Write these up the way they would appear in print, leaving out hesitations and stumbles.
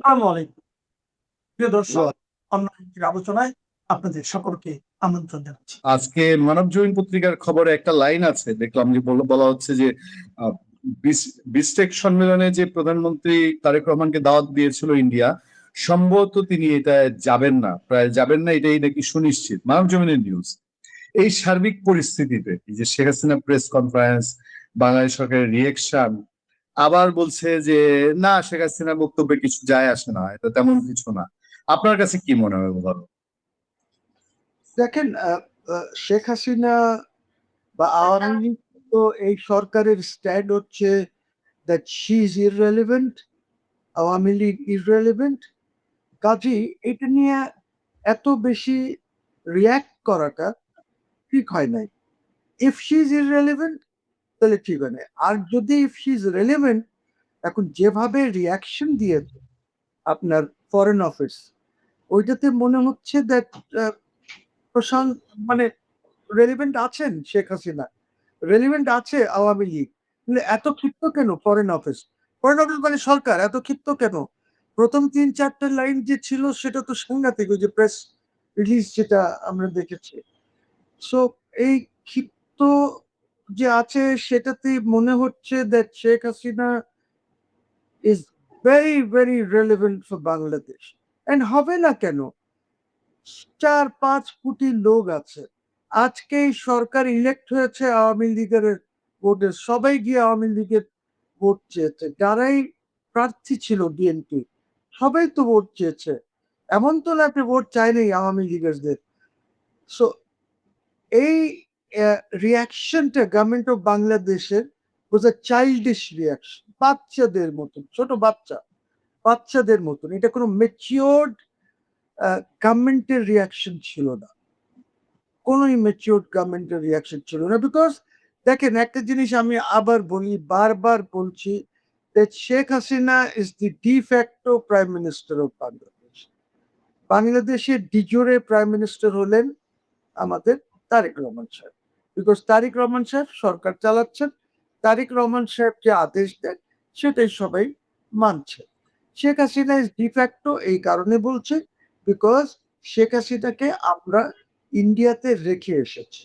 আসসালামু আলাইকুম। প্রিয় দর্শক, ওয়া- অন্য একটি আলোচনায় আপনাদের সকলকে আমন্ত্রণ জানাচ্ছি। আজকে মানবজমিন পত্রিকার খবরে একটা লাইন আছে, দেখলাম যে বলা হচ্ছে যে আহ, বিসটেক সম্মেলনে যে প্রধানমন্ত্রী তারেক রহমানকে দাওয়াত দিয়েছিল ইন্ডিয়া, সম্ভবত তিনি এটা যাবেন না, প্রায় যাবেন না, এটাই নাকি সুনিশ্চিত। মানবজমিনের নিউজ। এই সার্বিক পরিস্থিতিতে এই যে শেখ হাসিনা প্রেস কনফারেন্স, বাংলাদেশ সরকারের রিয়েকশন, আবার বলছে যে না, শেখ হাসিনার বক্তব্যে কিছু যায় আসে না, এটা তেমন কিছু না। আপনার কাছে কি মনে হয় বলো? দেখেন, শেখ হাসিনা বা আওয়ামী লীগ তো এই সরকারের স্ট্যান্ড হচ্ছে that she is irrelevant, Awami League irrelevant. কাজেই এটা নিয়ে এত বেশি রিয়াক্ট করাটা ঠিক হয় নাই। ইফ শি ইজ ইররেলিভেন্ট তাহলে ঠিক হয় না, আর যদি ইফ শি ইজ রেলিভেন্ট, এখন যেভাবে রিয়াকশন দিয়েছে আপনার ফরেন অফিস, ওইটাতে মনে হচ্ছে দ্যাট প্রশান্ত মানে রেলিভেন্ট আছেন শেখ হাসিনা, রেলিভেন্ট আছে আওয়ামী লীগ, কিন্তু এত ক্ষিপ্ত কেন ফরেন অফিস? ফরেন অফিস মানে সরকার এত ক্ষিপ্ত কেন? প্রথম ৩-৪টা লাইন যে ছিল সেটা তো সাংঘাতিক, ওই যে প্রেস রিলিজ যেটা আমরা দেখেছি। সো এই ক্ষিপ্ত যে আছে সেটাতে মনে হচ্ছে that Sheikh Hasina is very very relevant for Bangladesh. And হবে না কেন? ৪-৫ কোটি লোক আছে। আজকে এই সরকার ইলেক্ট হয়েছে আওয়ামী লীগের ভোটে, সবাই গিয়ে আওয়ামী লীগের ভোট চেয়েছে, যারাই প্রার্থী ছিল বিএনপি সবাই তো ভোট চেয়েছে। এমন তো না আপনি ভোট চাইনি আওয়ামী লীগেরদের। সো এই রিয়াকশনটা গভর্নমেন্ট অফ বাংলাদেশের ওয়াজ আ চাইল্ডিশ রিয়াকশন, বাচ্চাদের মতন, ছোট বাচ্চাদের মতন। এটা কোনো ম্যাচিওর্ড গভর্নমেন্টের রিয়াকশন ছিল না, কোনো ম্যাচিওর্ড গভর্নমেন্টের রিয়াকশন ছিল না। বিকজ দেখেন, একটা জিনিস আমি আবার বলি, বারবার বলছি, that Sheikh Hasina is the de facto prime minister of Bangladesh. বাংলাদেশের ডিজোরে প্রাইম মিনিস্টার হলেন আমাদের তারেক রহমান সাহেব। বিকজ তারেক রহমান সাহেব সরকার চালাচ্ছেন, তারেক রহমান সাহেব যে আদেশ দেন সেটাই সবাই মানছে। শেখ হাসিনা ইজ ডিফ্যাক্টো এই কারণে বলছে, বিকজ শেখ হাসিনাকে আমরা ইন্ডিয়াতে রেখে এসেছি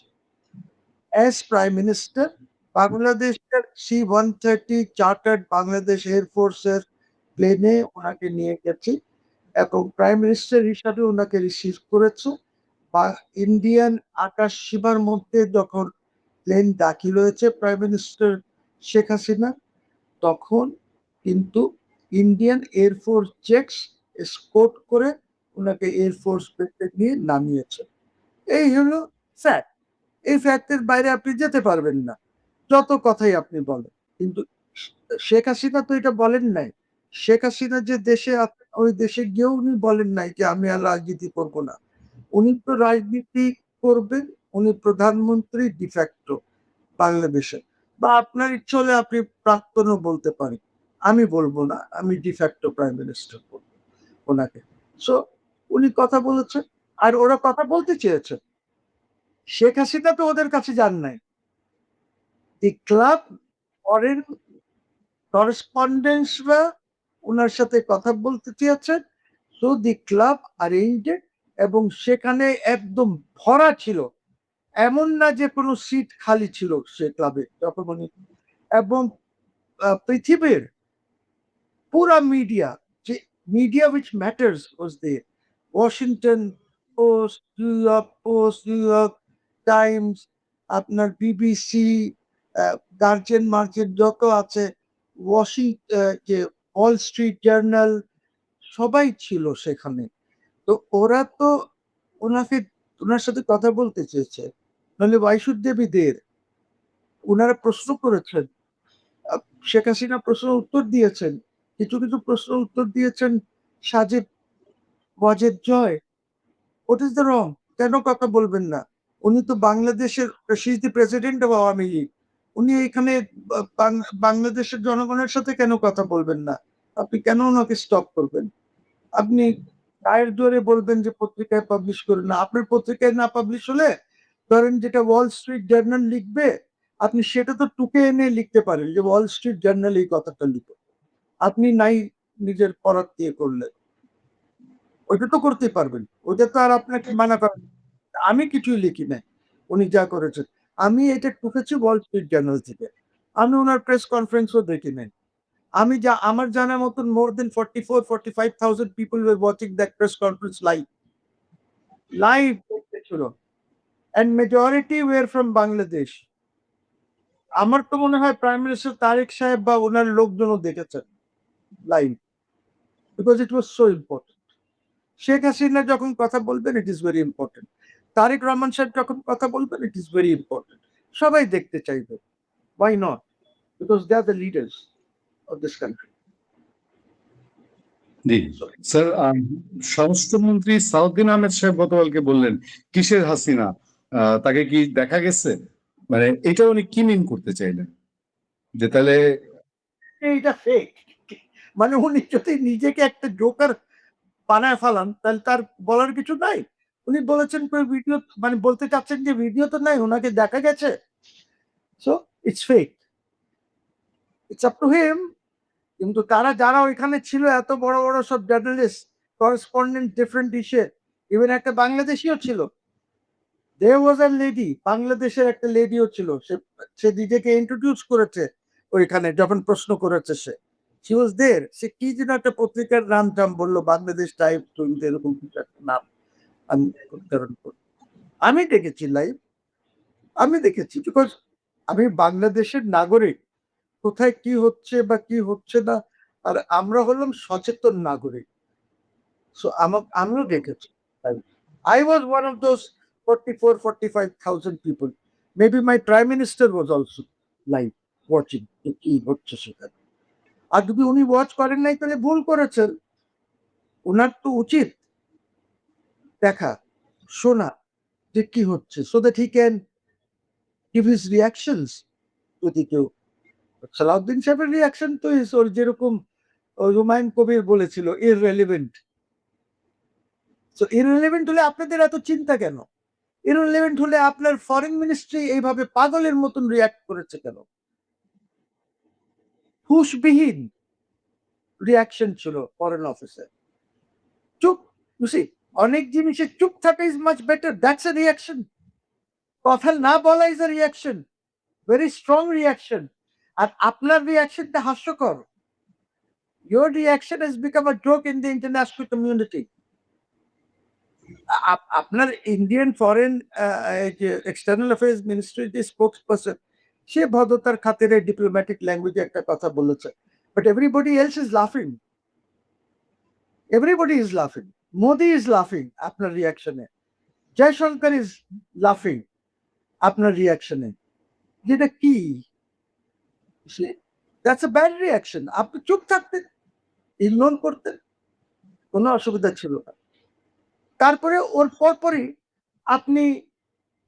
অ্যাজ প্রাইম মিনিস্টার। বাংলাদেশের C-130 চার্টার্ড বাংলাদেশ এয়ারফোর্সের প্লেনে ওনাকে নিয়ে গেছি এবং প্রাইম মিনিস্টার হিসাবে ওনাকে রিসিভ করেছে। বা ইন্ডিয়ান আকাশ সীমার মধ্যে যখন প্লেন দাখিল হয়েছে প্রাইম মিনিস্টার শেখ হাসিনা, তখন কিন্তু ইন্ডিয়ান এয়ারফোর্স জেটস এসকোর্ট করে ওনাকে এয়ারফোর্স বেসে নিয়ে নামিয়েছে। এই হলো ফ্যাক্ট। এই ফ্যাক্টের বাইরে আপনি যেতে পারবেন না, যত কথাই আপনি বলেন। কিন্তু শেখ হাসিনা তো এটা বলেন নাই। শেখ হাসিনা যে দেশে ওই দেশে গিয়েও উনি বলেন নাই যে আমি আর রাজনীতি করবো না। উনি তো রাজনীতি করবেন, উনি প্রধানমন্ত্রী ডিফ্যাক্টো বাংলাদেশে। বা আপনার ইচ্ছে হলে আপনি প্রাক্তনও বলতে পারেন, আমি বলবো না, আমি ডিফ্যাক্টো প্রাইম মিনিস্টার বলবো ওনাকে। সো উনি কথা বলেছেন, আর ওরা কথা বলতে চেয়েছে। শেখ হাসিনা তো ওদের কাছে যান নাই। দি ক্লাব ফরেন করেসপন্ডেন্সরা ওনার সাথে কথা বলতে চেয়েছেন। সো দি ক্লাব অ্যারেঞ্জড, এবং সেখানে একদম ভরা ছিল, এমন না যে কোনো সিট খালি ছিল সে ক্লাবে যখন উনি, এবং পৃথিবীর পুরা মিডিয়া, যে media which matters was there, Washington Post, New York Times, আপনার বিবিসি, গার্জেন মার্চেন্ট যত আছে, যে ওয়াল স্ট্রিট জার্নাল, সবাই ছিল সেখানে। তো ওরা তো ওনাকে, ওনার সাথে কথা বলতে চেয়েছে, নাহলে why should they be there? ওনারা প্রশ্ন করেছেন, আহ, শেখ হাসিনা প্রশ্ন উত্তর দিয়েছেন, কিছু কিছু প্রশ্ন উত্তর দিয়েছেন Sajeeb Wazed Joy. What is the wrong? কেন কথা বলবেন না? উনি তো বাংলাদেশের, she is the president of Awami League. উনি এখানে বাংলাদেশের জনগণের সাথে কেন কথা বলবেন না? আপনি কেন ওনাকে স্টপ করবেন? আপনি গায়ের জোরে বলবেন যে পত্রিকায় পাবলিশ করুন না, আপনার পত্রিকায় না পাবলিশ হলে ধরেন যেটা ওয়াল স্ট্রিট জার্নাল লিখবে, আপনি সেটা তো টুকে এনে লিখতে পারেন যে ওয়াল স্ট্রিট জার্নাল এই কথাটা লিখো। আপনি নাই নিজের পরাত দিয়ে করলেন, ওইটা তো করতেই পারবেন, ওইটা তো আর আপনাকে মানা করেন। আমি কিছুই লিখি নাই উনি যা করেছেন। আমি এটা টুকেছি ওয়াল স্ট্রিট জার্নাল থেকে। আমি ওনার প্রেস কনফারেন্সও দেখি নাই। আমি যা আমার জানার মতন more than 44,000-45,000 people were watching that press conference live. Live দেখতেছিল। And majority were from Bangladesh. আমার তো মনে হয় প্রাইম মিনিস্টার তারেক সাহেব বা ওনার লোকজনও দেখেছেন live, because it was so important. Sheikh Hasina যখন কথা বলবেন it is very important. Tarique Rahman সাহেব যখন কথা বলবেন ইট ইজ ভেরি ইম্পর্টেন্ট। সবাই দেখতে চাইবে। Why not? Because they are the leaders of this country. G sir, স্বরাষ্ট্রমন্ত্রী সাউদ্দিন আহমেদ সাহেব গতকালকে বললেন কিসের হাসিনা, তাকে কি দেখা গেছে, মানে এটা উনি কি মিন করতে চাইলেন, যে তাহলে এইটা ফেক। মানে উনি যদি নিজেকে একটা জোকার বানায় ফেলান তাহলে তার বলার কিছু নাই। উনি বলেছেন ভিডিও, মানে বলতে চাচ্ছেন যে ভিডিও তো নাই, ওনাকে দেখা গেছে। So it's fake, it's up to him. কিন্তু তারা যারা ওইখানে ছিল এত বড় বড় সব জার্নালিস্ট, করেসপন্ডেন্ট ডিফারেন্ট ইস্যে, ইভেন একটা বাংলাদেশিও ছিল, দেয়ার ওয়াজ আ লেডি, বাংলাদেশের একটা লেডিও ছিল, সে নিজেকে ইন্ট্রোডিউস করেছে ওইখানে যখন প্রশ্ন করেছে সে, শি ওয়াজ দেয়ার। সে কি যেন একটা পত্রিকার নাম টাম বললো, বাংলাদেশ টাইপ এরকম কিছু একটা নাম আমি উচ্চারণ করি। আমি দেখেছি লাইভ, আমি দেখেছি, বিকজ আমি বাংলাদেশের নাগরিক। কোথায় কি হচ্ছে বা কি হচ্ছে না, আর আমরা হলাম সচেতন নাগরিক। সো আমিও দেখেছি। I was one of those 44,000-45,000 people. Maybe my prime minister was also live watching কি হচ্ছে সেখানে। আর যদি উনি ওয়াচ করেন নাই তাহলে ভুল করেছেন। ওনার তো উচিত দেখা, শোনা যে কি হচ্ছে, so that he can give his reactions যদি কেউ। সালাউদ্দিন সাহেবের রিয়াকশন তো ওর যেরকম হুমায়ুন কবির বলেছিল irrelevant. সো irrelevant হলে আপনাদের এত চিন্তা কেন? irrelevant হলে আপনার ফরেন মিনিস্ট্রি এইভাবে পাগলের মতন রিয়াক্ট করেছে কেন? হুঁশবিহীন রিয়াকশন ছিল ফরেন অফিসে। চুপ, you see, অনেক জিনিসে চুপ থাকা is much better, that's a reaction. কথা না বলা is a reaction, very strong reaction. আর আপনার রিয়াকশনটা হাস্যকর। Your reaction has become a joke in the international community. আপনার ইন্ডিয়ান ফরেন এক্সটার্নাল অ্যাফেয়ার্স মিনিস্ট্রির যে স্পোক্স পারসন, সে ভদ্রতার খাতিরে ডিপ্লোম্যাটিক ল্যাঙ্গুয়েজে একটা কথা বলেছে, বাট এভরিবডি এলস ইজ লাফিং, এভরিবডি ইজ লাফিং। মোদি ইজ লাফিং আপনার রিয়াকশনে, জয়শঙ্কর ইজ লাফিং আপনার রিয়াকশনে, যেটা কি? That's a bad reaction. আপনি চুপ থাকতেন, ইগনোর করতেন, কোনো অসুবিধা ছিল না। তারপরে ওর পরপরই আপনি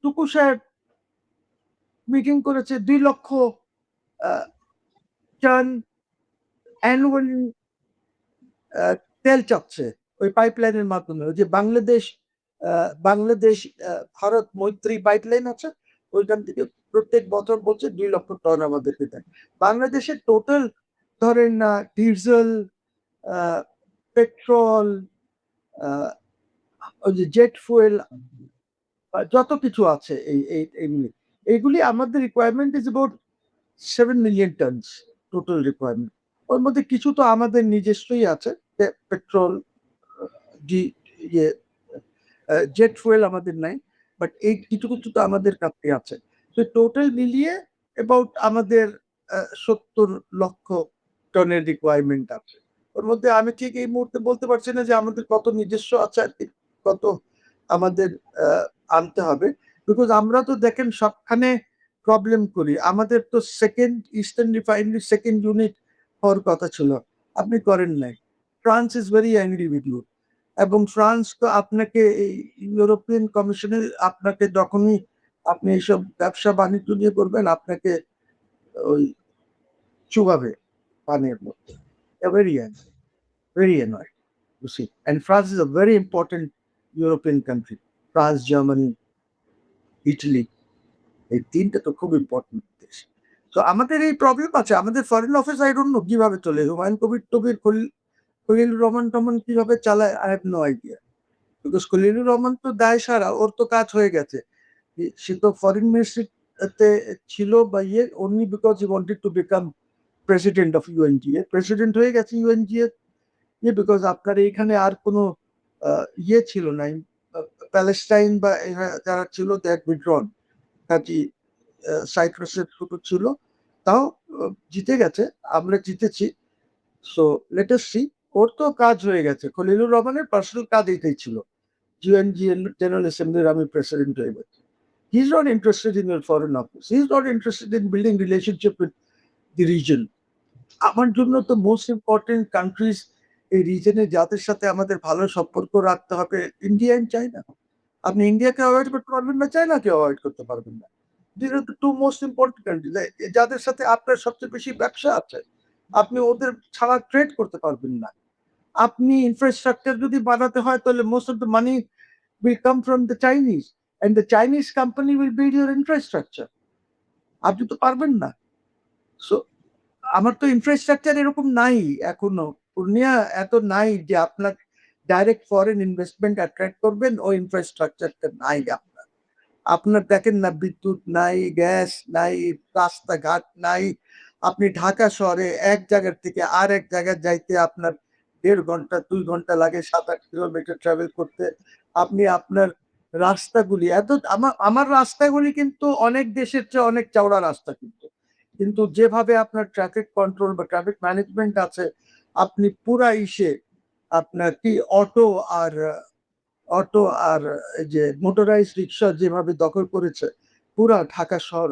টুকু সাহেব মিটিং করেছে 2 লক্ষ টন অ্যানুয়ালি তেল চাচ্ছে ওই পাইপলাইনের মাধ্যমে। ওই যে বাংলাদেশ ভারত মৈত্রী পাইপলাইন আছে, ওইখান থেকে প্রত্যেক বছর বলছে 2 লক্ষ টন আমাদেরকে দেয়। বাংলাদেশের টোটাল ধরেন ডিজেল, পেট্রোল, ওই যে জেট ফুয়েল, যত কিছু আছে এইগুলি আমাদের requirement is about 7 million tons total requirement. ওর মধ্যে কিছু তো আমাদের নিজস্বই আছে, পেট্রোল, জেট ফুয়েল আমাদের নাই, বাট এই কিছু কিছু তো আমাদের কাছে আছে। তো টোটাল মিলিয়ে অ্যাবাউট আমাদের 70 লক্ষ টনের রিকোয়ারমেন্ট আছে। ওর মধ্যে আমি ঠিক এই মুহূর্তে বলতে পারছি না যে আমাদের কত নিজস্ব আছে আর কত আমাদের আনতে হবে, বিকজ আমরা তো দেখেন সবখানে প্রবলেম করি। আমাদের তো second eastern refinery second unit হওয়ার কথা ছিল, আপনি করেন নাই। France is very angry with you, এবং ফ্রান্স তো আপনাকে ইউরোপিয়ান কমিশনের আপনাকে যখনই আপনি এইসব ব্যবসা বাণিজ্য নিয়ে করবেন আপনাকে ওই চুবাবে পানির মধ্যে। Very annoying, you see. And France is a very important European country. France, Germany, Italy, এই তিনটা তো খুব ইম্পর্টেন্ট দেশ। তো আমাদের এই প্রবলেম আছে। আমাদের foreign office I don't know কিভাবে চলে। হুমায়ুন কবির টবির খলিলুর রহমান কিভাবে চালায়, I have no idea. Because Khalilur Rahman তো দায় সারা, ওর তো কাজ হয়ে গেছে। সে তো ফরেন মিনিস্ট্রিতে ছিল বা only because he wanted to become president of UNGA. President হয়ে গেছে ইউএনজিএ বিকজ আপনার এইখানে আর কোনো ছিল না। প্যালেস্টাইন বা এরা যারা ছিল দে হ্যাড উইথড্রন। কাজী সাইপ্রাসের ছোট ছিল, তাও জিতে গেছে, আমরা জিতেছি। So let us see. ওর তো কাজ হয়ে গেছে। খলিলুর রহমানের পার্সোনাল কাজ এটাই ছিল, ইউএনজিএ জেনারেল অ্যাসেম্বলির আমি প্রেসিডেন্ট হয়ে গেছি। He is not interested in your foreign office, he is not interested in building relationship with the reason. আমার জন্য তো মোস্ট ইম্পর্টেন্ট কান্ট্রিজ এই রিজনে, যাদের সাথে আমাদের ভালো সম্পর্ক রাখতে হবে, ইন্ডিয়া এন্ড চায়না। আপনি ইন্ডিয়াকে অ্যাভয়েড করতে পারবেন না, চায়নাকে অ্যাভয়েড করতে পারবেন না। This are the two most important country যাদের সাথে আপনার সবচেয়ে বেশি ব্যবসা আছে। আপনি ওদের ছাড়া ট্রেড করতে পারবেন না। আপনি ইনফ্রাস্ট্রাকচার যদি বানাতে হয়, তাহলে most of the money will come from the Chinese, and the Chinese company will build your infrastructure. আপনি তো পারবেন না। সো আমার তো ইনফ্রাস্ট্রাকচার এরকম নাই এখনো। পূর্ণিয়া এত নাই যে আপনার ডাইরেক্ট ফরেন ইনভেস্টমেন্ট অ্যাট্রাক্ট করবেন, ও ইনফ্রাস্ট্রাকচারটা নাই আপনার। আপনার দেখেন না, বিদ্যুৎ নাই, গ্যাস নাই, রাস্তাঘাট নাই। আপনি ঢাকা শহরে এক জায়গার থেকে আর এক জায়গায় যাইতে আপনার ১.৫ ঘন্টা ২ ঘন্টা লাগে ৭-৮ কিলোমিটার ট্রাভেল করতে। আপনি আপনার রাস্তাগুলি আমার রাস্তাগুলি কিন্তু অনেক দেশের চেয়ে অনেক চওড়া রাস্তা কিন্তু যেভাবে আপনার ট্রাফিক কন্ট্রোল বা ট্রাফিক ম্যানেজমেন্ট আছে, আপনি পুরা আপনার কি অটো আর এই যে মোটরাইজড রিক্সা যেভাবে দখল করেছে পুরা ঢাকা শহর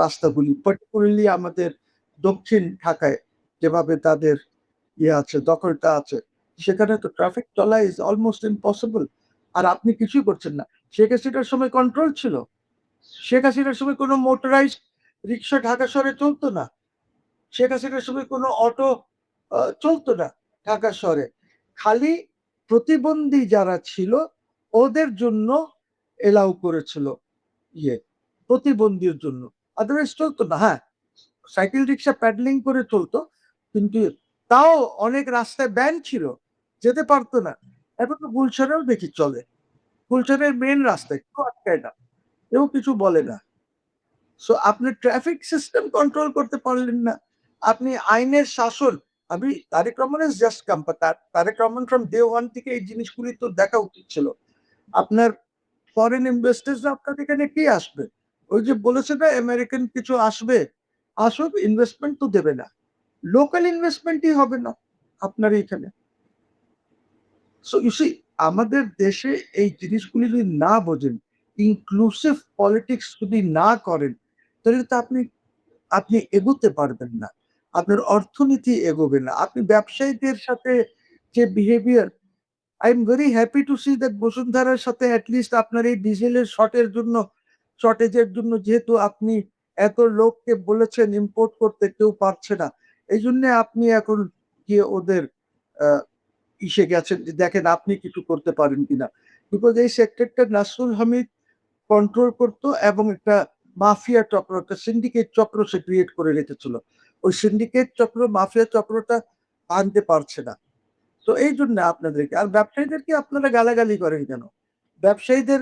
রাস্তাগুলি, পার্টিকুলারলি আমাদের দক্ষিণ ঢাকায় যেভাবে তাদের আছে, দখলটা আছে, সেখানে তো ট্রাফিক চলা ইজ অলমোস্ট ইম্পসিবল। আর আপনি কিছুই করছেন না। শেখ হাসিনার সময় কন্ট্রোল ছিল। শেখ হাসিনার সময় কোনো মোটরাইজড রিক্সা ঢাকা শহরে চলতো না। শেখ হাসিনার সময় কোনো অটো চলতো না ঢাকা শহরে। খালি প্রতিবন্ধী যারা ছিল ওদের জন্য এলাও করেছিল, ইয়ে প্রতিবন্ধীর জন্য। আদারওয়াইজ চলতো না। হ্যাঁ, সাইকেল রিক্সা প্যাডলিং করে চলতো, কিন্তু তাও অনেক রাস্তায় ব্যান ছিল, যেতে পারতো না। এখন তো গুলশানেও দেখি চলে। গুলশানের মেন রাস্তায় কেউ আটকায় না, কেউ কিছু বলে না। সো আপনি ট্রাফিক সিস্টেম কন্ট্রোল করতে পারলেন না। আপনি আইনের শাসন, আমি Tarique Rahman is just come, Tarique Rahman from day one থেকে এই জিনিসগুলি তো দেখা উচিত ছিল। আপনার ফরেন ইনভেস্টার্সরা আপনার এখানে কি আসবে? ওই যে বলেছে না আমেরিকান কিছু আসবে, আসুক, ইনভেস্টমেন্ট তো দেবে না। লোকাল ইনভেস্টমেন্টই হবে না আপনার এইখানে। সো ইউ সি, আমাদের দেশে এই জিনিসগুলি যদি না বোঝেন, ইনক্লুসিভ পলিটিক্স যদি না করেন, তাহলে তো আপনি আপনি এগোতে পারবেন না। আপনার অর্থনীতি এগোবে না। আপনি ব্যবসায়ীদের সাথে যে behaviour, I am very happy to see that বসুন্ধরার সাথে এট লিস্ট আপনার এই ডিজেলের শর্টেজের জন্য যেহেতু আপনি এত লোককে বলেছেন ইম্পোর্ট করতে, কেউ পারছে না। এইজন্য আপনি এখন গিয়ে ওদের আ ইসে গেছেন যে দেখেন আপনি কিছু করতে পারেন কিনা। বিকজ এই সেক্টরটা নাসরুল হামিদ কন্ট্রোল করত এবং একটা মাফিয়া চক্র, একটা সিন্ডিকেট চক্র সে ক্রিয়েট করে রেখেছিল। ওই সিন্ডিকেট চক্র, মাফিয়া চক্রটা ভাঙতে পারছে না। তো এই জন্য আপনাদেরকে, আর ব্যবসায়ীদেরকে আপনারা গালাগালি করেন কেন? ব্যবসায়ীদের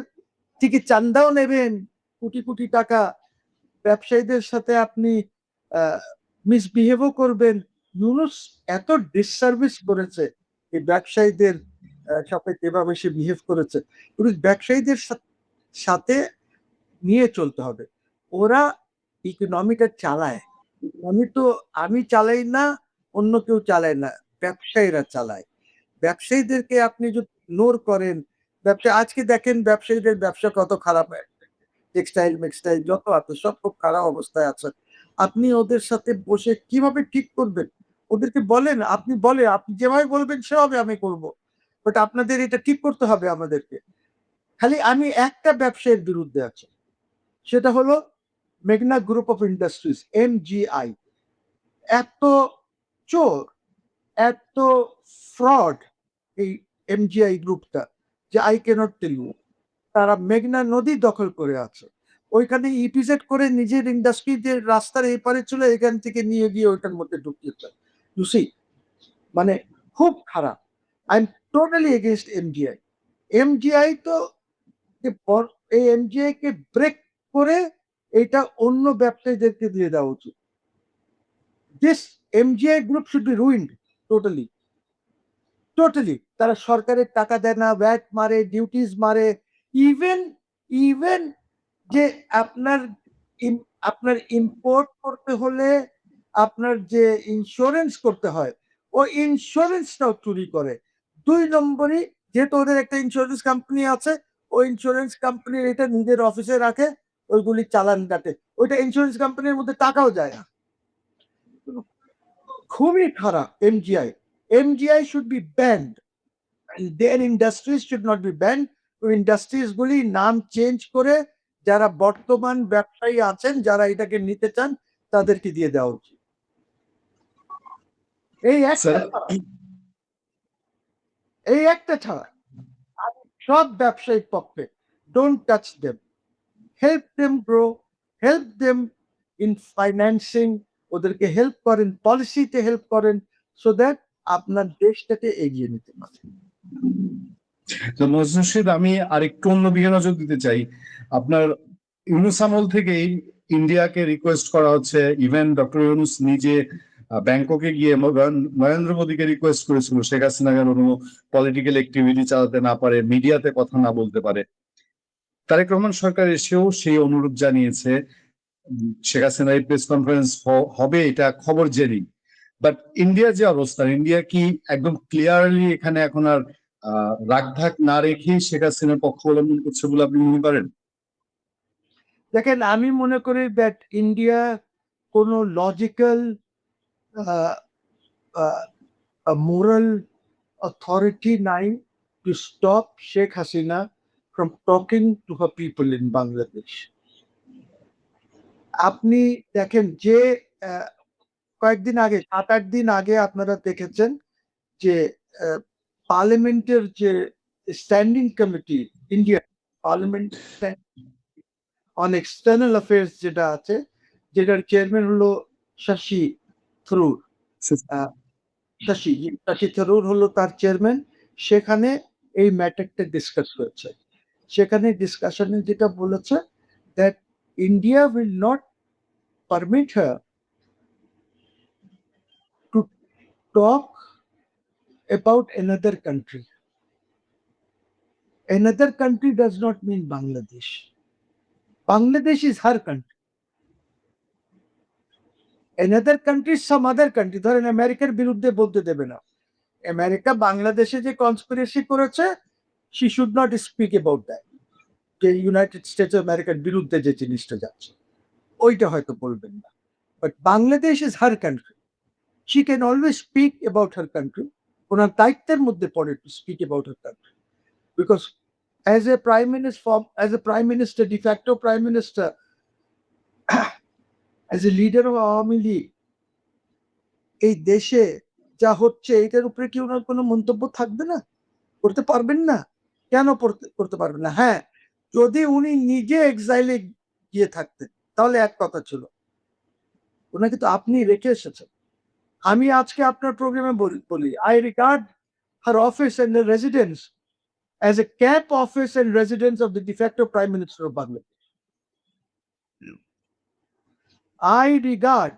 থেকে চান্দাও নেবেন কোটি কোটি টাকা। ব্যবসায়ীদের সাথে আপনি মিসবিহেভও করবেন। ইউনূস এত ডিসসার্ভিস করেছে এই ব্যবসায়ীদের সাথে, যেভাবে সে বিহেভ করেছে। ব্যবসায়ীদের সাথে নিয়ে চলতে হবে। ওরা ইকোনমিটা চালায়। আমি চালাই না, অন্য কেউ চালায় না। ব্যবসায়ীরা চালায়। ব্যবসায়ীদেরকে আপনি যদি ইগনোর করেন, আজকে দেখেন ব্যবসায়ীদের ব্যবসা কত খারাপ হয়। টেক্সটাইল যত আছে সব খুব খারাপ অবস্থায় আছে। আপনি ওদের সাথে বসে কিভাবে ঠিক করবেন? ওদেরকে বলেন, আপনি যেভাবে বলবেন সেভাবে আমি করব। বাট আপনাদের এটা ঠিক করতে হবে আমাদেরকে। খালি আমি একটা ব্যবসায়ীর বিরুদ্ধে আছি। সেটা হলো মেঘনা গ্রুপ অফ ইন্ডাস্ট্রিজ, MGI। এত চোর, এত ফ্রড এই MGI গ্রুপটা, যে আই ক্যানট টেল ইউ। তারা মেঘনা নদী দখল করে আছে। ওইখানে ইপিজেড করে নিজের ইন্ডাস্ট্রি যে রাস্তার এই পারে ছিল, এখান থেকে নিয়ে গিয়ে ওইটার মধ্যে ঢুকিয়েছে। ইউ সি, মানে খুব খারাপ। I am totally against MgI. MgI তো এই এমজিআই কে ব্রেক করে এটা অন্য ব্যবসায়ীদেরকে দিয়ে দেওয়া উচিত। This MgI group should be ruined totally. তারা সরকারের টাকা দেয় না, ভ্যাট মারে, ডিউটিস মারে। ইভেন ইভেন যে আপনার আপনার ইম্পোর্ট করতে হলে আপনার যে ইন্স্যুরেন্স করতে হয়, ওই ইন্স্যুরেন্সটাও চুরি করে। 2 নম্বরই, যেহেতু ওদের একটা ইন্স্যুরেন্স কোম্পানি আছে, ওই ইন্স্যুরেন্স কোম্পানির এটা নিজের অফিসে রাখে, ওইগুলি চালান কাটে। ওইটা ইন্স্যুরেন্স কোম্পানির মধ্যে টাকাও যায় না। খুবই খারাপ MGI. MGI should be banned. There industries should not be banned. ওই ইন্ডাস্ট্রিজ গুলি নাম চেঞ্জ করে যারা বর্তমান ব্যবসায়ী আছেন, যারা এটাকে নিতে চান, তাদেরকে দিয়ে দেওয়া উচিত। এই একটা ছাড়া আমি সব ব্যবসায়িক পক্ষে don't touch them, help them grow, help them in financing, ওদেরকে হেল্প করেন, পলিসিতে হেল্প করেন, সো দ্যাট আপনার দেশটাকে এগিয়ে নিতে পারেন। তো মজনু রশিদ, আমি আরেকটু অন্য দিকে নজর দিতে চাই। আপনার ইউনুস আমল থেকেই ইন্ডিয়াকে রিকোয়েস্ট করা হচ্ছে, ইভেন ডক্টর ইউনুস নিজে ব্যাংককে গিয়ে নরেন্দ্র মোদীকে রিকোয়েস্ট করেছিল শেখ হাসিনা যেন কোনো পলিটিক্যাল অ্যাক্টিভিটি চালাতে না পারে, মিডিয়াতে কথা না বলতে পারে। তারেক রহমান সরকার এসেও সেই অনুরোধ জানিয়েছে। শেখ হাসিনার প্রেস কনফারেন্স হবে এটা খবর জেনি, বাট ইন্ডিয়ার যে অবস্থা, ইন্ডিয়া কি একদম ক্লিয়ারলি এখানে এখন আর রাগঢাক না রেখেই শেখ হাসিনার পক্ষ অবলম্বন করছে বলে আপনি মনে করেন? দেখেন, আমি মনে করি দ্যাট ইন্ডিয়া কোনো লজিক্যাল মোরাল অথরিটি নাই to stop Sheikh Hasina from talking to her people in Bangladesh. আপনি দেখেন যে কয়েকদিন আগে, 7-8 দিন আগে আপনারা দেখেছেন যে পার্লামেন্টের যে standing committee, India parliament on external affairs যেটা আছে, যেটার চেয়ারম্যান হলো শশী থরুর, শশী থরুর হলো তার চেয়ারম্যান। সেখানে এই ম্যাটারটা ডিসকাস হয়েছে। সেখানে ডিসকাশনে যেটা বলেছে, that India will not permit her to talk about another country. Another country does not mean Bangladesh. Bangladesh is her country. Another country is some other country. ধরেন আমেরিকার বিরুদ্ধে বলতে দেবে না। আমেরিকা বাংলাদেশে যে কনস্পিরেসি করেছে, she should not speak about that. যে ইউনাইটেড স্টেটস অফ আমেরিকার বিরুদ্ধে যে জিনিসটা যাচ্ছে, ওইটা হয়তো বলবেন না। But Bangladesh is her country. She can always speak about her country. ওনার দায়িত্বের মধ্যে পড়ে to speak about her country. Because as a prime minister, de facto prime minister, as a leader of Awami League, এই দেশে যা হচ্ছে এটার উপরে কি ওনার কোনো মন্তব্য থাকবে না? করতে পারবেন না? কেন করতে পারবেন না? হ্যাঁ, যদি উনি নিজে এক্সাইলে গিয়ে থাকতেন তাহলে এক কথা ছিল। ওনাকে তো আপনি রেখে এসেছেন। আমি আজকে আপনার প্রোগ্রামে বলি, I regard her office and her residence as a camp office and residence of the de facto Prime Minister of Bangladesh. I regard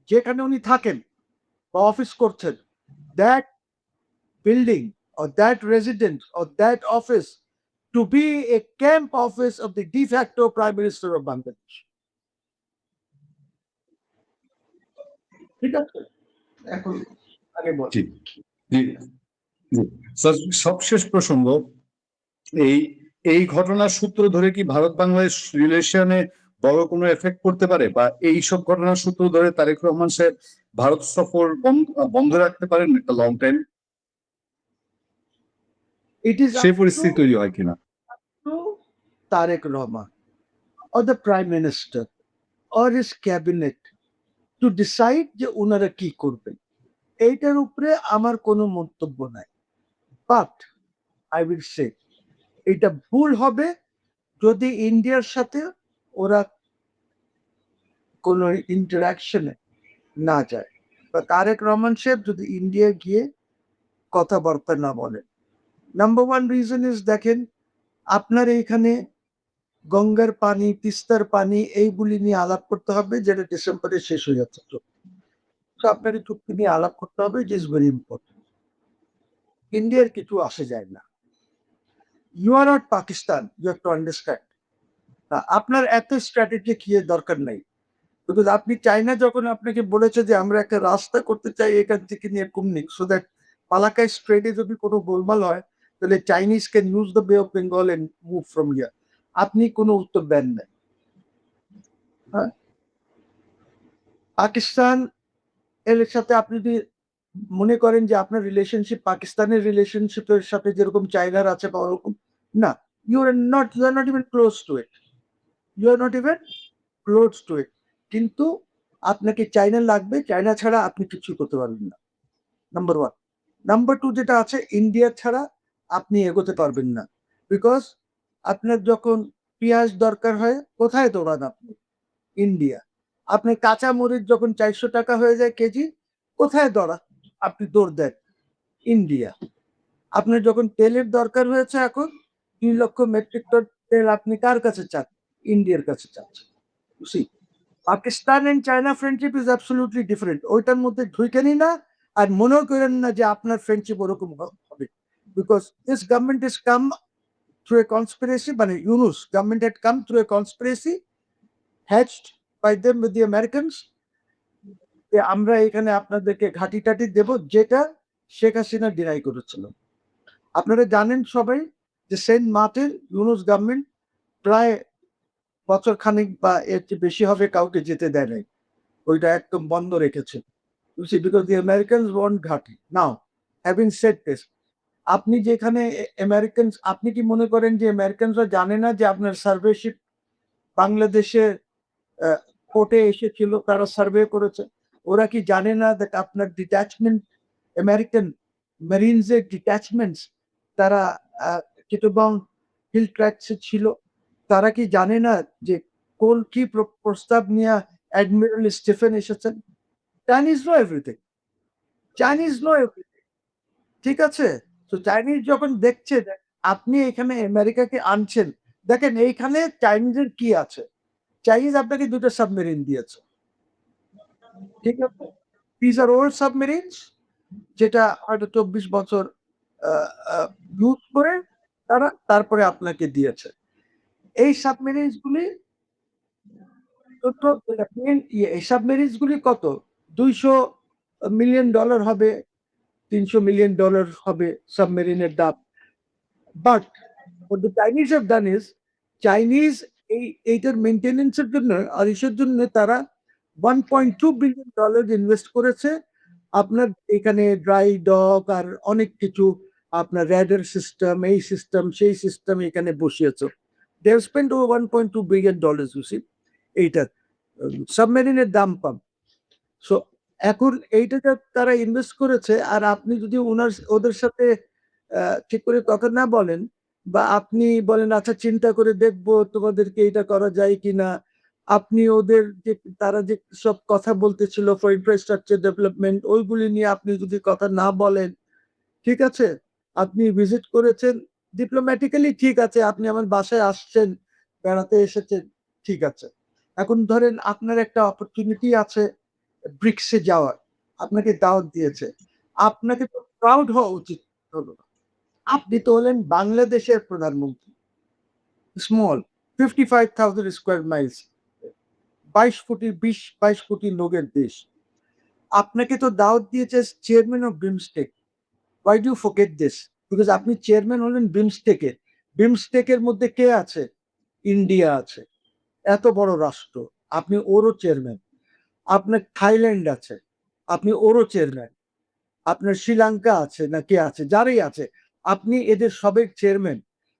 যেখানে উনি থাকেন বা অফিস করছেন, that building or that residence or that office to be a camp office of the de facto Prime Minister of Bangladesh. ঠিক আছে? এখন আগে বল। সবশেষ প্রসঙ্গ, এই ঘটনার সূত্র ধরে কি ভারত বাংলাদেশ রিলেশনে বড় কোনো এফেক্ট করতে পারে, বা এই সব ঘটনার সূত্র ধরে তারেক রহমান সাহেব ভারত সফর বন্ধ রাখতে পারেন একটা লং টাইম? সেই পরিস্থিতি তৈরি হয় কিনা? Tariq Rahman or the Prime Minister or his cabinet to decide যে ওনারা কি করবেন, এইটার উপরে আমার কোনো মন্তব্য নাই। বাট আই উইল সে এটা ভুল হবে যদি ইন্ডিয়ার সাথে ওরা কোনো ইন্টারাকশনে না যায়। বা তারেক রহমান সাহেব যদি ইন্ডিয়া গিয়ে কথাবার্তা না বলেন। নাম্বার ওয়ান রিজন ইজ দেখেন আপনার এইখানে গঙ্গার পানি, তিস্তার পানি এইগুলি নিয়ে আলাপ করতে হবে যেটা ডিসেম্বরে শেষ হয়ে যাচ্ছে। তো আপনার এই চুক্তি নিয়ে আলাপ করতে হবে, ইট ইজ ভেরি ইম্পর্টেন্ট। ইন্ডিয়ার কিছু আসে যায় না। You are not Pakistan, you have to understand. আপনার এত স্ট্র্যাটেজিক ইয়ে দরকার নাই। বিকজ আপনি চায়না যখন আপনাকে বলেছে যে আমরা একটা রাস্তা করতে চাই এখান থেকে নিয়ে কুমনিক, সো দ্যাট পালাকাই স্ট্রেটে যদি কোনো গোলমাল হয় তাহলে Chinese can use the bay of Bengal and move from here. আপনি কোনো উত্তর দেন না। হ্যাঁ, পাকিস্তান এর সাথে আপনি যদি মনে করেন যে আপনার রিলেশনশিপ পাকিস্তানের রিলেশনশিপের সাথে যেরকম চাইনার আছে বা ওরকম না, you are not even close to it. You are not even close to it. কিন্তু আপনাকে চাইনা লাগবে, চাইনা ছাড়া আপনি কিছু করতে পারবেন না। Number one. নাম্বার টু যেটা আছে, ইন্ডিয়া ছাড়া আপনি এগোতে পারবেন না। বিকজ আপনার যখন পেঁয়াজ দরকার হয় কোথায় দৌড়ান আপনি? ইন্ডিয়া। আপনার কাঁচা মরিচ যখন 400 টাকা হয়ে যায় কেজি, কোথায় আপনি দৌড় দেন? ইন্ডিয়া। আপনার যখন তেলের দরকার হয়েছে এখন 2 লক্ষ মেট্রিক টন তেল আপনি কার কাছে চান? ইন্ডিয়ার কাছে চাচ্ছেন। See, Pakistan and China friendship is absolutely different. ওইটার মধ্যে ঢুকেনই না আর মনেও করেন না যে আপনার ফ্রেন্ডশিপ ওরকম হবে। Because this government is come through a conspiracy, মানে Yunus government had come through a conspiracy hatched by them with the Americans, যে আমরা এখানে আপনাদেরকে ঘাঁটি টাটি দেব, যেটা শেখ হাসিনা ডিনাই করেছিল। আপনারা জানেন সবাই যে সেন্ট মার্টিন ইউনুস গভর্নমেন্ট প্রায় বছর খানিক বা এর চেয়ে বেশি হবে কাউকে যেতে দেয় নাই। ওইটা একদম বন্ধ রেখেছে। You see, because the Americans want ঘাঁটি। Now, having said this, আপনি যেখানে আমেরিকানস, আপনি কি মনে করেন যে আমেরিকানসরা জানে না যে আপনার সার্ভে শিপ বাংলাদেশের পোর্টে এসেছিল, তারা সার্ভে করেছে? ওরা কি জানে না যে আপনার ডিট্যাচমেন্ট, আমেরিকান মেরিনসের ডিট্যাচমেন্টস তারা চিটাগং হিল ট্র্যাক্সে ছিল? তারা কি জানে না যে কোন কি প্রস্তাব নিয়ে অ্যাডমিরাল স্টিফেন এসেছেন? Chinese know everything. Chinese know everything. ঠিক আছে? তো চাইনিজ যখন দেখছে যে আপনি এখানে আমেরিকাকে আনছেন, দেখেন এইখানে চাইনিজের কি আছে? চাইনিজ আপনাকে 2টা সাবমেরিন দিয়েছে। ঠিক আছে? These are old submarines, যেটা হয়তো 24 বছর ইউজ করে তারা তারপরে আপনাকে দিয়েছে। এই সাবমেরিনস গুলি এই সাবমেরিনস গুলি কত? $200 মিলিয়ন হবে, $300 মিলিয়ন হবে সাবমেরিনের দাম। But what the Chinese have done is, Chinese এইটার মেইনটেনেন্স এর জন্য আর ইসের জন্য তারা $1.2 বিলিয়ন ইনভেস্ট করেছে। আপনার এখানে ড্রাই ডক আর অনেক কিছু, আপনার রেডার সিস্টেম, এই সিস্টেম সেই সিস্টেম এখানে বসিয়েছে। They have spent over $1.2 billion, you see. এইটার সাবমেরিনের দাম কম। সো এখন এইটাতে তারা ইনভেস্ট করেছে, আর আপনি যদি ওদের সাথে ঠিক করে কথা না বলেন, বা আপনি বলেন আচ্ছা চিন্তা করে দেখবো তোমাদেরকে এটা করা যায় কিনা, আপনি ওদের যে তারা যে সব কথা বলতেছিল ফর ইনফ্রাস্ট্রাকচার ডেভেলপমেন্ট, ওইগুলি নিয়ে আপনি যদি কথা না বলেন, ঠিক আছে? আপনি ভিজিট করেছেন ডিপ্লোম্যাটিক্যালি, ঠিক আছে, আপনি আমার বাসায় আসছেন, বেড়াতে এসেছেন, ঠিক আছে। এখন ধরেন আপনার একটা অপরচুনিটি আছে ব্রিক্সে যাওয়ার, আপনাকে দাওয়াত দিয়েছে, আপনাকে তো প্রাউড হওয়া উচিত হলো। আপনি তো হলেন বাংলাদেশের প্রধানমন্ত্রী, স্মল 55,000 স্কোয়ার মাইলস, 22 কোটি লোকের দেশ। আপনাকে তো দাওয়াত দিয়েছে chairman of BIMSTEC. Why do you forget this? Because আপনি চেয়ারম্যান হলেন বিমস্টেকের। বিমস্টেকের মধ্যে কে আছে? ইন্ডিয়া আছে। এত বড় রাষ্ট্র, আপনি ওরও চেয়ারম্যান। আপনার থাইল্যান্ড আছে, আপনি ওরও চেয়ারম্যান। আপনার শ্রীলঙ্কা আছে না কে আছে, যারাই আছে, আপনি এদের সবের চেয়ারম্যান।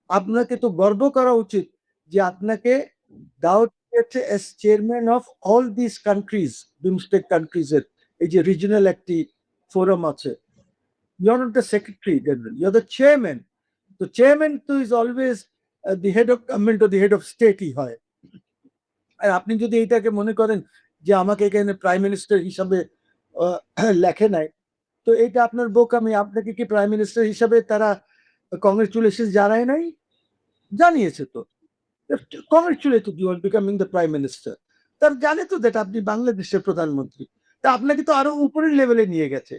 আপনাকে তো গর্ব করা উচিত যে আপনাকে দাওয়াত দিয়েছে S chairman of all this countries, BIMSTEC countries এর এই যে রিজিনাল একটি ফোরাম আছে। You're not the secretary general, you're the chairman. The chairman তো is always the head of government or the head of state ই হয়। আর আপনি যদি এইটাকে মনে করেন যে আমাকে এখানে প্রাইম মিনিস্টার হিসাবে লেখে নাই। তো এটা আপনার বোকামি। আপনাকে কি প্রাইম মিনিস্টার হিসাবে তারা কংগ্রেচুলেশন জানায় নাই? জানিয়েছে তো। Congratulated you are becoming the prime minister. তারা জানে তো দ্যাট আপনি বাংলাদেশের প্রধানমন্ত্রী। তা আপনাকে তো আরো উপরের লেভেলে নিয়ে গেছে।